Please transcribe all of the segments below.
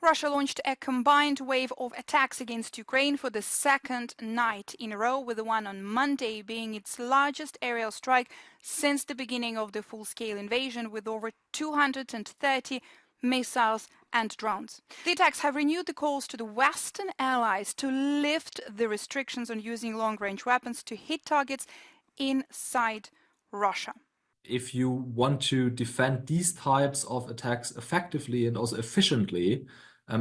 Russia launched a combined wave of attacks against Ukraine for the second night in a row, with the one on Monday being its largest aerial strike since the beginning of the full-scale invasion, with over 230 missiles and drones. The attacks have renewed the calls to the Western allies to lift the restrictions on using long-range weapons to hit targets inside Russia. If you want to defend these types of attacks effectively and also efficiently,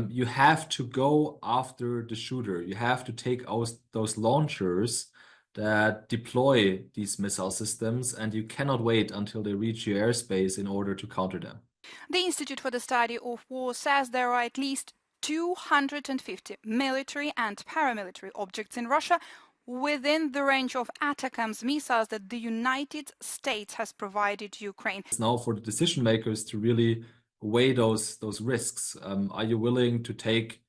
you have to go after the shooter. You have to take those launchers that deploy these missile systems, and you cannot wait until they reach your airspace in order to counter them. The Institute for the Study of War says there are at least 250 military and paramilitary objects in Russia within the range of ATACMS missiles that the United States has provided Ukraine. It's now for the decision makers to really weigh those risks. Are you willing to take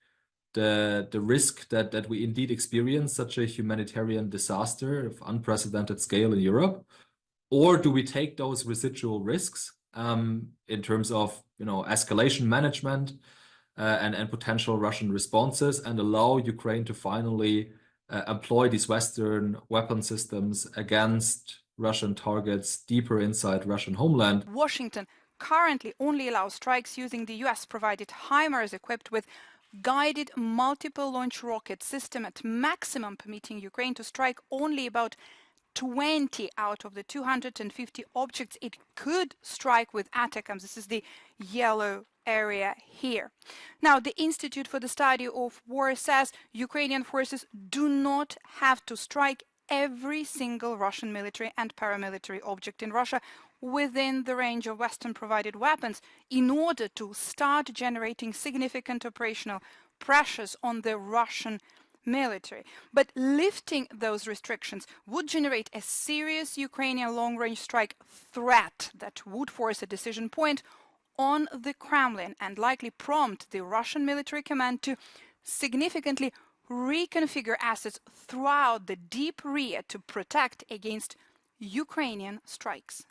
the risk that we indeed experience such a humanitarian disaster of unprecedented scale in Europe? Or do we take those residual risks in terms of escalation management and potential Russian responses, and allow Ukraine to finally employ these Western weapon systems against Russian targets deeper inside Russian homeland? Washington currently only allows strikes using the US-provided HIMARS equipped with guided multiple launch rocket system, at maximum permitting Ukraine to strike only about 20 out of the 250 objects it could strike with ATACMS. This is the yellow area here. Now, the Institute for the Study of War says Ukrainian forces do not have to strike every single Russian military and paramilitary object in Russia within the range of Western-provided weapons in order to start generating significant operational pressures on the Russian military. But lifting those restrictions would generate a serious Ukrainian long-range strike threat that would force a decision point on the Kremlin and likely prompt the Russian military command to significantly reconfigure assets throughout the deep rear to protect against Ukrainian strikes.